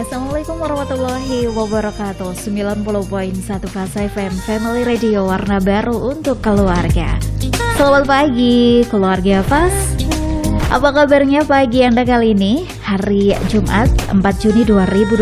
Assalamualaikum warahmatullahi wabarakatuh. 90.1 Fasa FM Family Radio, warna baru untuk keluarga. Selamat pagi keluarga Fas. Apa kabarnya pagi Anda kali ini? Hari Jumat 4 Juni 2021.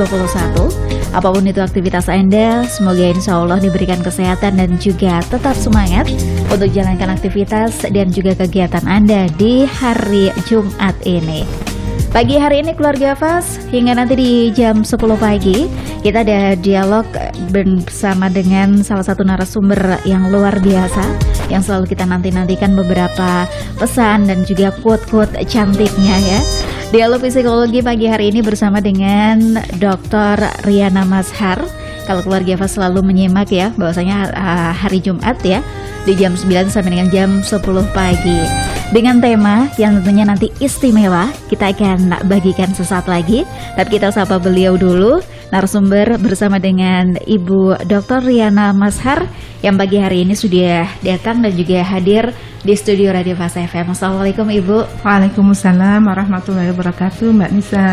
Apapun itu aktivitas Anda, semoga insya Allah diberikan kesehatan dan juga tetap semangat untuk jalankan aktivitas dan juga kegiatan Anda di hari Jumat ini. Pagi hari ini keluarga Fas, hingga nanti di jam 10 pagi kita ada dialog bersama dengan salah satu narasumber yang luar biasa, yang selalu kita nantikan beberapa pesan dan juga quote-quote cantiknya ya. Dialog psikologi pagi hari ini bersama dengan Dr. Riana Mazhar. Kalau keluarga Fas selalu menyimak ya, bahwasanya hari Jumat ya, di jam 9 sampai dengan jam 10 pagi. Dengan tema yang tentunya nanti istimewa, kita akan bagikan sesaat lagi. Tapi kita sapa beliau dulu, narasumber bersama dengan Ibu Dr. Riana Mazhar yang pagi hari ini sudah datang dan juga hadir di studio Radio Fasa FM. Assalamualaikum Ibu. Waalaikumsalam warahmatullahi wabarakatuh, Mbak Nisa.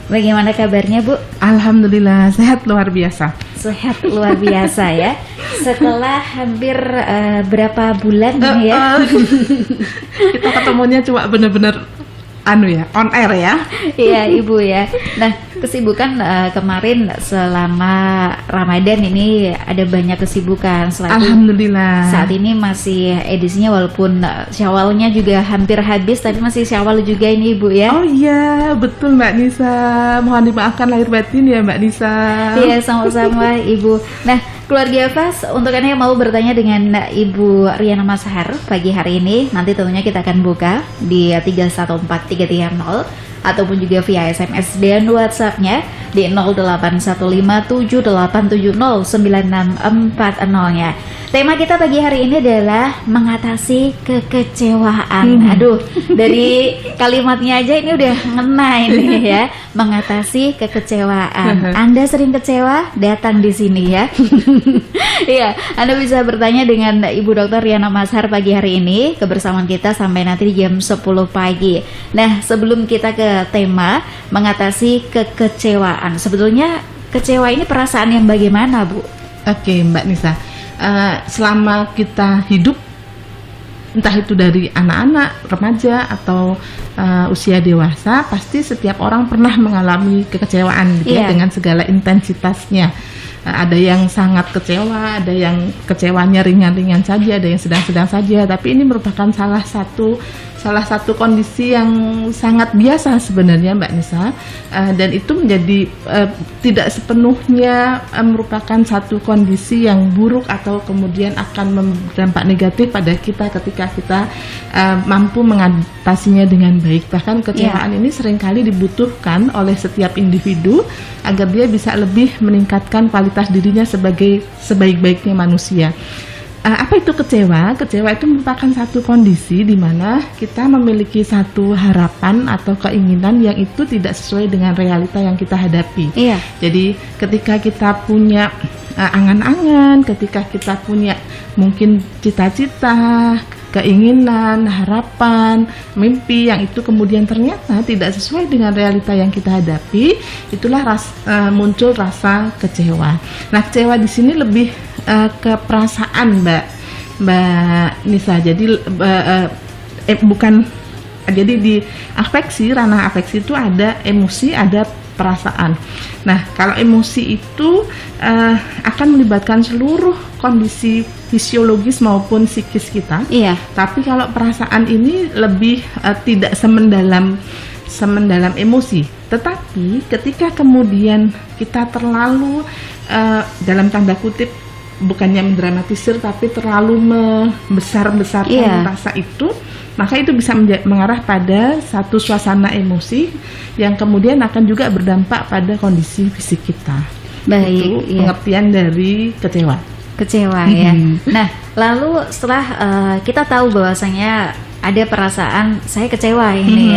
Bagaimana kabarnya Bu? Alhamdulillah sehat luar biasa. Sehat luar biasa ya. Setelah hampir berapa bulan ini ya? Kita ketemunya cuma bener-bener on air ya. Iya Ibu ya. Nah, kesibukan kemarin selama Ramadan ini ada banyak kesibukan. Alhamdulillah. Saat ini masih edisinya walaupun Syawalnya juga hampir habis, tapi masih Syawal juga ini Ibu ya. Oh iya, betul Mbak Nisa. Mohon dimaafkan lahir batin ya Mbak Nisa. Iya, sama-sama Ibu. Nah, keluarga Fas, untuk Anda yang mau bertanya dengan Ibu Riana Mazhar pagi hari ini, nanti tentunya kita akan buka di 314330 ataupun juga via SMS dan WhatsApp-nya di 081578709640-nya. Tema kita pagi hari ini adalah mengatasi kekecewaan. Aduh, dari kalimatnya aja ini udah ngena ini ya. Mengatasi kekecewaan. Anda sering kecewa? Datang di sini ya. Iya, Anda bisa bertanya dengan Ibu Dr. Riana Mazhar pagi hari ini. Kebersamaan kita sampai nanti di jam 10 pagi. Nah, sebelum kita ke tema mengatasi kekecewaan, sebetulnya kecewa ini perasaan yang bagaimana, Bu? Oke, Mbak Nisa. Selama kita hidup, entah itu dari anak-anak, remaja atau usia dewasa, pasti setiap orang pernah mengalami kekecewaan gitu ya, dengan segala intensitasnya. Ada yang sangat kecewa, ada yang kecewanya ringan-ringan saja, ada yang sedang-sedang saja. Tapi ini merupakan salah satu kondisi yang sangat biasa sebenarnya Mbak Nisa, dan itu menjadi tidak sepenuhnya merupakan satu kondisi yang buruk atau kemudian akan berdampak negatif pada kita ketika kita mampu mengatasinya dengan baik. Bahkan kecewaan ini seringkali dibutuhkan oleh setiap individu agar dia bisa lebih meningkatkan kualitas dirinya sebagai sebaik-baiknya manusia. Apa itu kecewa? Kecewa itu merupakan satu kondisi di mana kita memiliki satu harapan atau keinginan yang itu tidak sesuai dengan realita yang kita hadapi. Iya. Jadi ketika kita punya angan-angan, ketika kita punya mungkin cita-cita, keinginan, harapan, mimpi yang itu kemudian ternyata tidak sesuai dengan realita yang kita hadapi, itulah muncul rasa kecewa. Nah, kecewa di sini lebih ke perasaan Mbak Nisa. Jadi bukan, jadi di afeksi, ranah afeksi itu ada emosi, ada perasaan. Nah, kalau emosi itu akan melibatkan seluruh kondisi fisiologis maupun psikis kita. Iya. Tapi kalau perasaan ini lebih tidak semendalam emosi. Tetapi ketika kemudian kita terlalu dalam tanda kutip, bukannya mendramatisir tapi terlalu membesar-besarkan rasa itu, maka itu bisa mengarah pada satu suasana emosi yang kemudian akan juga berdampak pada kondisi fisik kita. Baik, itu pengertian dari kecewa ya. Nah, lalu setelah kita tahu bahwasanya ada perasaan saya kecewa ini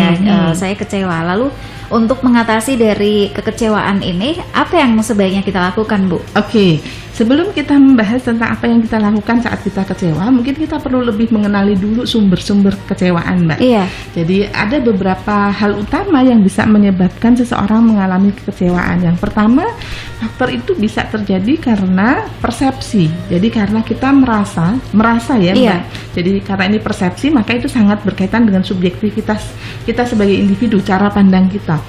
saya kecewa, lalu untuk mengatasi dari kekecewaan ini, apa yang sebaiknya kita lakukan, Bu? Oke, sebelum kita membahas tentang apa yang kita lakukan saat kita kecewa, mungkin kita perlu lebih mengenali dulu sumber-sumber kekecewaan, Mbak. Iya. Jadi ada beberapa hal utama yang bisa menyebabkan seseorang mengalami kekecewaan. Yang pertama, faktor itu bisa terjadi karena persepsi. Jadi karena kita merasa ya, Mbak. Iya. Jadi karena ini persepsi, maka itu sangat berkaitan dengan subjektivitas kita sebagai individu, cara pandang kita.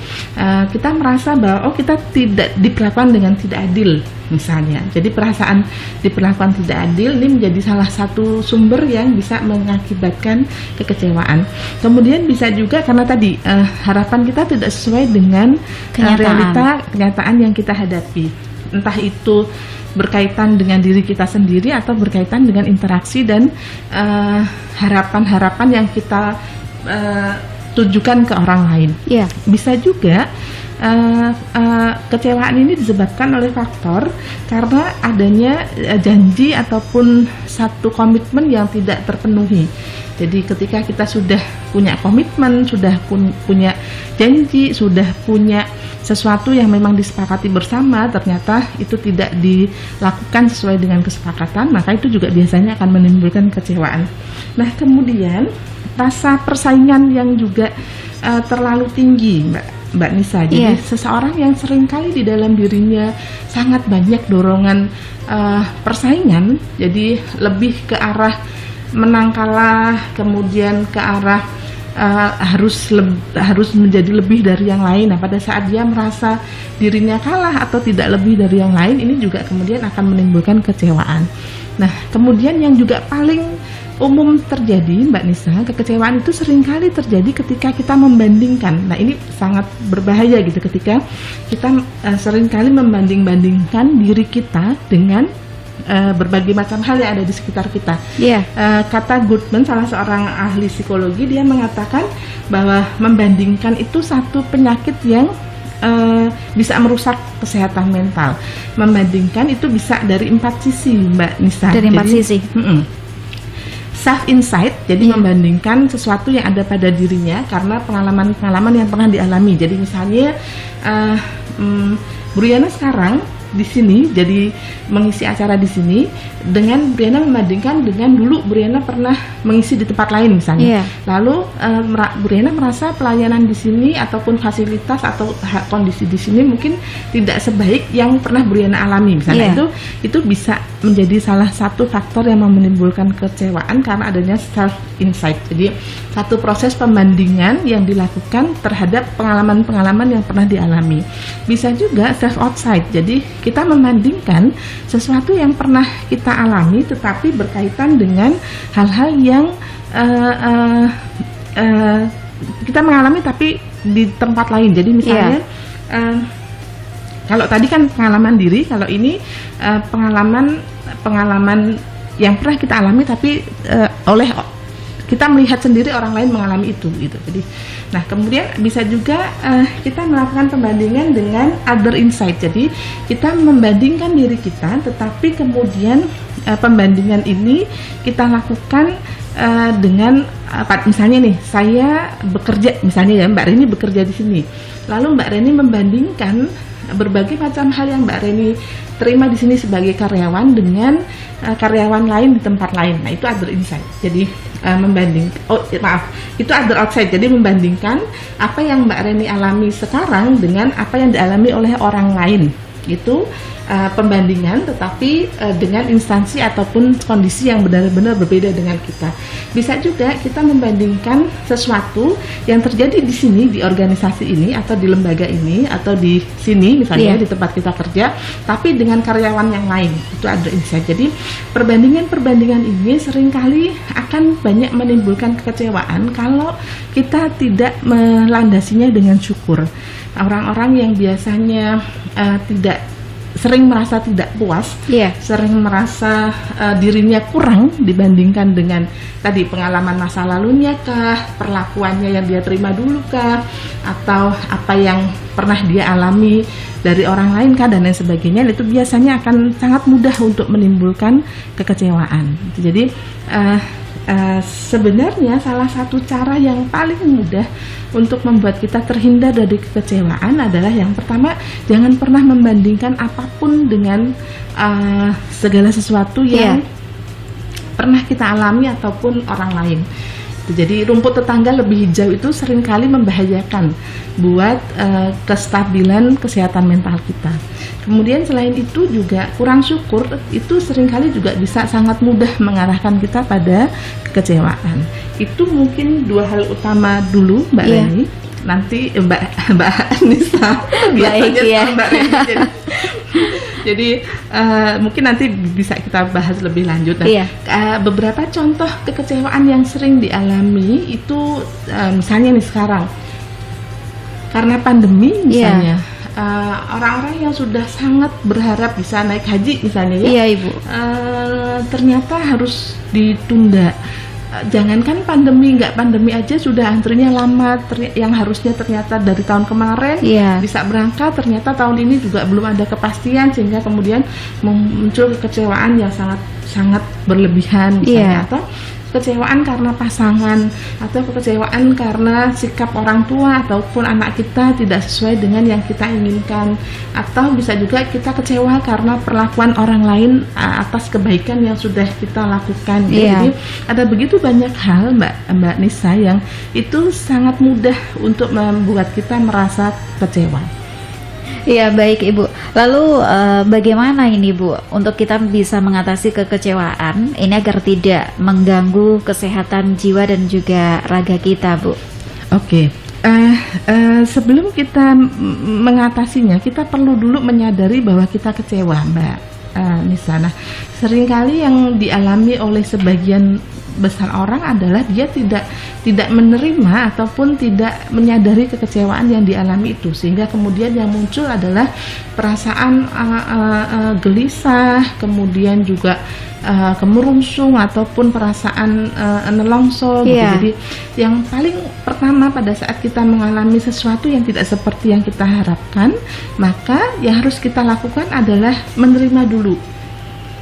Kita merasa bahwa kita tidak diperlakukan dengan tidak adil, misalnya. Jadi perasaan diperlakukan tidak adil ini menjadi salah satu sumber yang bisa mengakibatkan kekecewaan. Kemudian bisa juga karena tadi harapan kita tidak sesuai dengan kenyataan yang kita hadapi. Entah itu berkaitan dengan diri kita sendiri atau berkaitan dengan interaksi dan harapan-harapan yang kita tujukan ke orang lain. Iya. Bisa juga kecewaan ini disebabkan oleh faktor karena adanya janji ataupun satu komitmen yang tidak terpenuhi. Jadi ketika kita sudah punya komitmen, sudah punya janji, sudah punya sesuatu yang memang disepakati bersama, ternyata itu tidak dilakukan sesuai dengan kesepakatan, maka itu juga biasanya akan menimbulkan kecewaan. Nah, kemudian rasa persaingan yang juga terlalu tinggi, Mbak Nisa. Jadi seseorang yang seringkali di dalam dirinya sangat banyak dorongan persaingan, jadi lebih ke arah menang kalah, kemudian ke arah harus menjadi lebih dari yang lain. Nah, pada saat dia merasa dirinya kalah atau tidak lebih dari yang lain, ini juga kemudian akan menimbulkan kecewaan. Nah, kemudian yang juga paling umum terjadi, Mbak Nisa, kekecewaan itu seringkali terjadi ketika kita membandingkan. Nah, ini sangat berbahaya gitu ketika kita seringkali membanding-bandingkan diri kita dengan berbagai macam hal yang ada di sekitar kita. Kata Goodman, salah seorang ahli psikologi, dia mengatakan bahwa membandingkan itu satu penyakit yang bisa merusak kesehatan mental. Membandingkan itu bisa dari 4 sisi, Mbak Nisa. Dari 4 sisi. Self insight, jadi membandingkan sesuatu yang ada pada dirinya karena pengalaman-pengalaman yang pernah dialami. Jadi misalnya Briana sekarang di sini jadi mengisi acara di sini, dengan Briana membandingkan dengan dulu Briana pernah mengisi di tempat lain misalnya. Lalu Briana merasa pelayanan di sini ataupun fasilitas atau kondisi di sini mungkin tidak sebaik yang pernah Briana alami misalnya. Itu bisa menjadi salah satu faktor yang menimbulkan kecewaan karena adanya self insight. Jadi satu proses pembandingan yang dilakukan terhadap pengalaman-pengalaman yang pernah dialami. Bisa juga self outside. Jadi kita membandingkan sesuatu yang pernah kita alami tetapi berkaitan dengan hal-hal yang kita mengalami tapi di tempat lain. Jadi misalnya kalau tadi kan pengalaman diri, kalau ini pengalaman yang pernah kita alami tapi oleh kita melihat sendiri orang lain mengalami itu gitu. Jadi, nah kemudian bisa juga kita melakukan pembandingan dengan other insight. Jadi kita membandingkan diri kita, tetapi kemudian pembandingan ini kita lakukan dengan misalnya nih, saya bekerja misalnya ya, Mbak Reni bekerja di sini. Lalu Mbak Reni membandingkan berbagai macam hal yang Mbak Reni terima di sini sebagai karyawan dengan karyawan lain di tempat lain. Nah, itu other insight. Jadi itu other outside. Jadi membandingkan apa yang Mbak Reni alami sekarang dengan apa yang dialami oleh orang lain. Itu pembandingan, tetapi dengan instansi ataupun kondisi yang benar-benar berbeda dengan kita. Bisa juga kita membandingkan sesuatu yang terjadi di sini, di organisasi ini atau di lembaga ini atau di sini misalnya di tempat kita kerja, tapi dengan karyawan yang lain. Itu ada insight. Jadi perbandingan-perbandingan ini seringkali akan banyak menimbulkan kekecewaan kalau kita tidak melandasinya dengan syukur. Orang-orang yang biasanya sering merasa tidak puas, sering merasa dirinya kurang dibandingkan dengan tadi pengalaman masa lalunya kah, perlakuannya yang dia terima dulu kah, atau apa yang pernah dia alami dari orang lain kah dan lain sebagainya, itu biasanya akan sangat mudah untuk menimbulkan kekecewaan. Jadi sebenarnya salah satu cara yang paling mudah untuk membuat kita terhindar dari kekecewaan adalah yang pertama, jangan pernah membandingkan apapun dengan segala sesuatu yang pernah kita alami ataupun orang lain. Jadi rumput tetangga lebih hijau itu seringkali membahayakan buat kestabilan kesehatan mental kita. Kemudian selain itu juga kurang syukur itu seringkali juga bisa sangat mudah mengarahkan kita pada kekecewaan. Itu mungkin 2 hal utama dulu Mbak Reni. Nanti Mbak Anissa biasanya Mbak Reni. Jadi mungkin nanti bisa kita bahas lebih lanjut. Beberapa contoh kekecewaan yang sering dialami itu misalnya nih sekarang karena pandemi misalnya. Orang-orang yang sudah sangat berharap bisa naik haji misalnya Ibu. Ternyata harus ditunda. Jangankan pandemi, nggak pandemi aja sudah antrinya lama, yang harusnya ternyata dari tahun kemarin bisa berangkat, ternyata tahun ini juga belum ada kepastian, sehingga kemudian muncul kekecewaan yang sangat berlebihan misalnya, atau kekecewaan karena pasangan, atau kekecewaan karena sikap orang tua ataupun anak kita tidak sesuai dengan yang kita inginkan, atau bisa juga kita kecewa karena perlakuan orang lain atas kebaikan yang sudah kita lakukan. Jadi ada begitu banyak hal Mbak Nisa yang itu sangat mudah untuk membuat kita merasa kecewa. Iya, baik Ibu. Lalu bagaimana ini Bu untuk kita bisa mengatasi kekecewaan ini agar tidak mengganggu kesehatan jiwa dan juga raga kita, Bu? Oke. Sebelum kita mengatasinya, kita perlu dulu menyadari bahwa kita kecewa, Mbak Nisa. Nah, seringkali yang dialami oleh sebagian besar orang adalah dia tidak menerima ataupun tidak menyadari kekecewaan yang dialami itu, sehingga kemudian yang muncul adalah perasaan gelisah, kemudian juga kemerungsung ataupun perasaan nelongso gitu. Jadi yang paling pertama pada saat kita mengalami sesuatu yang tidak seperti yang kita harapkan, maka yang harus kita lakukan adalah menerima dulu.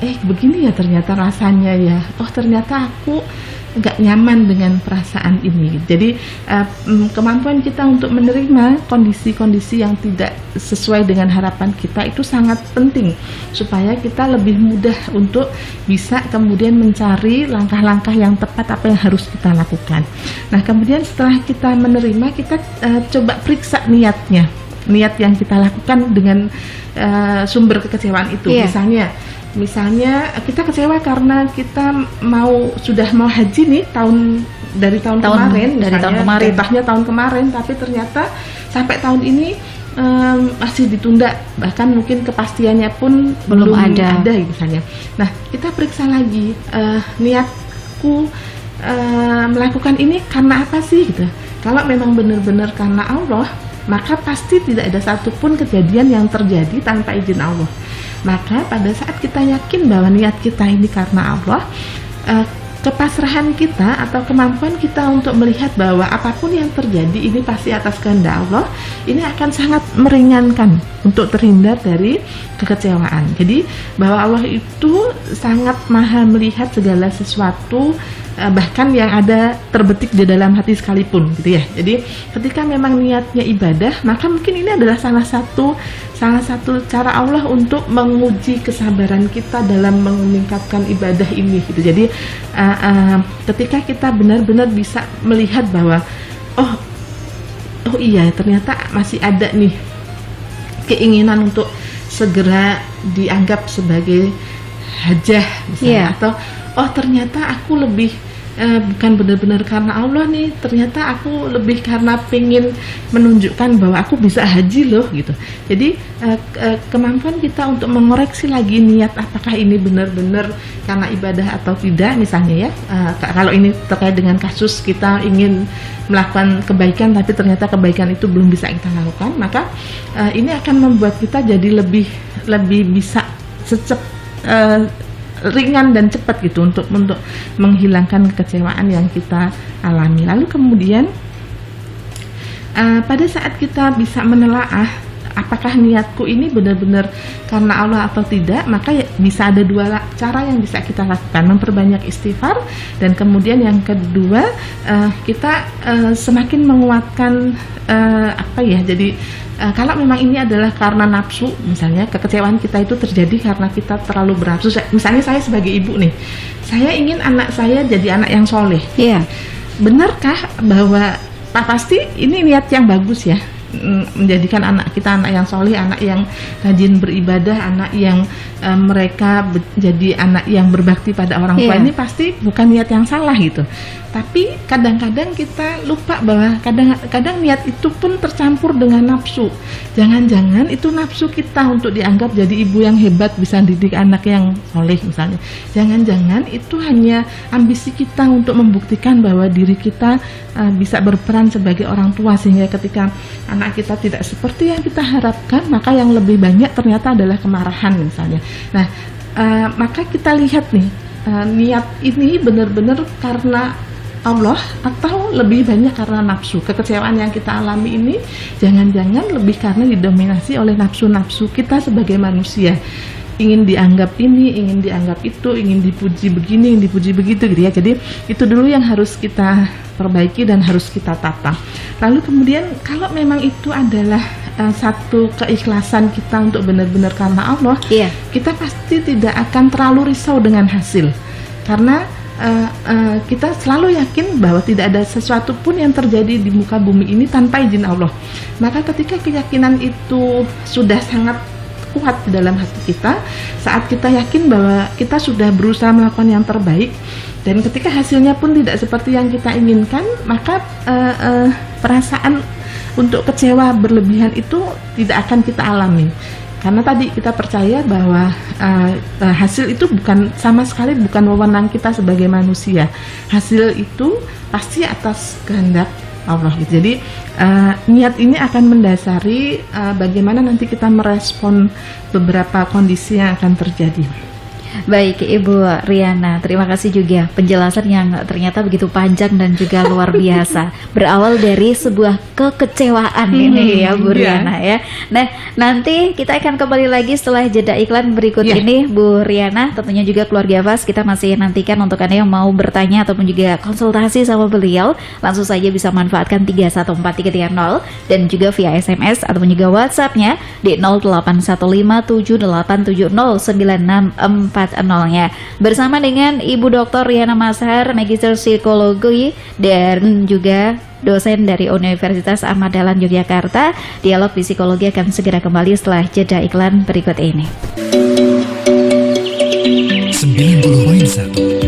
Begini ya ternyata rasanya ya. Ternyata aku nggak nyaman dengan perasaan ini. Jadi kemampuan kita untuk menerima kondisi-kondisi yang tidak sesuai dengan harapan kita itu sangat penting supaya kita lebih mudah untuk bisa kemudian mencari langkah-langkah yang tepat apa yang harus kita lakukan. Nah, kemudian setelah kita menerima, kita coba periksa niatnya, niat yang kita lakukan dengan sumber kekecewaan itu. Misalnya kita kecewa karena kita sudah mau haji nih dari tahun kemarin, jatahnya tahun kemarin, tapi ternyata sampai tahun ini masih ditunda, bahkan mungkin kepastiannya pun belum ada misalnya. Nah, kita periksa lagi niatku melakukan ini karena apa sih gitu. Kalau memang benar-benar karena Allah, maka pasti tidak ada satupun kejadian yang terjadi tanpa izin Allah. Maka pada saat kita yakin bahwa niat kita ini karena Allah, kepasrahan kita atau kemampuan kita untuk melihat bahwa apapun yang terjadi ini pasti atas kehendak Allah, ini akan sangat meringankan untuk terhindar dari kekecewaan. Jadi bahwa Allah itu sangat maha melihat segala sesuatu, bahkan yang ada terbetik di dalam hati sekalipun gitu ya. Jadi ketika memang niatnya ibadah, maka mungkin ini adalah salah satu cara Allah untuk menguji kesabaran kita dalam meningkatkan ibadah ini gitu. Jadi ketika kita benar-benar bisa melihat bahwa oh iya ternyata masih ada nih keinginan untuk segera dianggap sebagai hajah misalnya, atau ternyata aku lebih bukan benar-benar karena Allah nih, ternyata aku lebih karena pengen menunjukkan bahwa aku bisa haji loh gitu. Jadi kemampuan kita untuk mengoreksi lagi niat apakah ini benar-benar karena ibadah atau tidak misalnya ya. Kalau ini terkait dengan kasus kita ingin melakukan kebaikan tapi ternyata kebaikan itu belum bisa kita lakukan, maka ini akan membuat kita jadi lebih bisa ringan dan cepat gitu untuk menghilangkan kekecewaan yang kita alami. Lalu kemudian pada saat kita bisa menelaah apakah niatku ini benar-benar karena Allah atau tidak, maka bisa ada dua cara yang bisa kita lakukan: memperbanyak istighfar, dan kemudian yang kedua kita semakin menguatkan jadi kalau memang ini adalah karena nafsu, misalnya kekecewaan kita itu terjadi karena kita terlalu bernafsu. Misalnya saya sebagai ibu nih, saya ingin anak saya jadi anak yang soleh. Iya. Benarkah bahwa pasti ini niat yang bagus ya, menjadikan anak kita anak yang soleh, anak yang rajin beribadah, anak yang mereka jadi anak yang berbakti pada orang tua. Ini pasti bukan niat yang salah gitu. Tapi kadang-kadang kita lupa bahwa kadang-kadang niat itu pun tercampur dengan nafsu. Jangan-jangan itu nafsu kita untuk dianggap jadi ibu yang hebat, bisa didik anak yang soleh misalnya. Jangan-jangan itu hanya ambisi kita untuk membuktikan bahwa diri kita bisa berperan sebagai orang tua, sehingga ketika anak kita tidak seperti yang kita harapkan, maka yang lebih banyak ternyata adalah kemarahan misalnya. Nah, maka kita lihat nih, niat ini benar-benar karena Allah atau lebih banyak karena nafsu. Kekecewaan yang kita alami ini jangan-jangan lebih karena didominasi oleh nafsu-nafsu kita sebagai manusia. Ingin dianggap ini, ingin dianggap itu, ingin dipuji begini, ingin dipuji begitu gitu ya. Jadi itu dulu yang harus kita perbaiki dan harus kita tata. Lalu kemudian kalau memang itu adalah satu keikhlasan kita untuk benar-benar karena Allah, kita pasti tidak akan terlalu risau dengan hasil, karena kita selalu yakin bahwa tidak ada sesuatu pun yang terjadi di muka bumi ini tanpa izin Allah. Maka ketika keyakinan itu sudah sangat kuat di dalam hati kita, saat kita yakin bahwa kita sudah berusaha melakukan yang terbaik, dan ketika hasilnya pun tidak seperti yang kita inginkan, maka perasaan untuk kecewa berlebihan itu tidak akan kita alami. Karena tadi kita percaya bahwa hasil itu bukan sama sekali bukan wewenang kita sebagai manusia. Hasil itu pasti atas kehendak Allah gitu. Jadi niat ini akan mendasari bagaimana nanti kita merespon beberapa kondisi yang akan terjadi. Baik, Ibu Riana, terima kasih juga penjelasan yang ternyata begitu panjang dan juga luar biasa. Berawal dari sebuah kekecewaan ini ya Bu Riana ya. Nah, nanti kita akan kembali lagi setelah jeda iklan berikut ini Bu Riana. Tentunya juga keluarga Fas, kita masih nantikan untuk Anda yang mau bertanya ataupun juga konsultasi sama beliau, langsung saja bisa manfaatkan 314330 dan juga via SMS ataupun juga WhatsApp-nya di 081578709644 nya bersama dengan Ibu Dr. Riana Mazhar, Magister Psikologi dan juga dosen dari Universitas Ahmad Dahlan Yogyakarta. Dialog Psikologi akan segera kembali setelah jeda iklan berikut ini. 90.1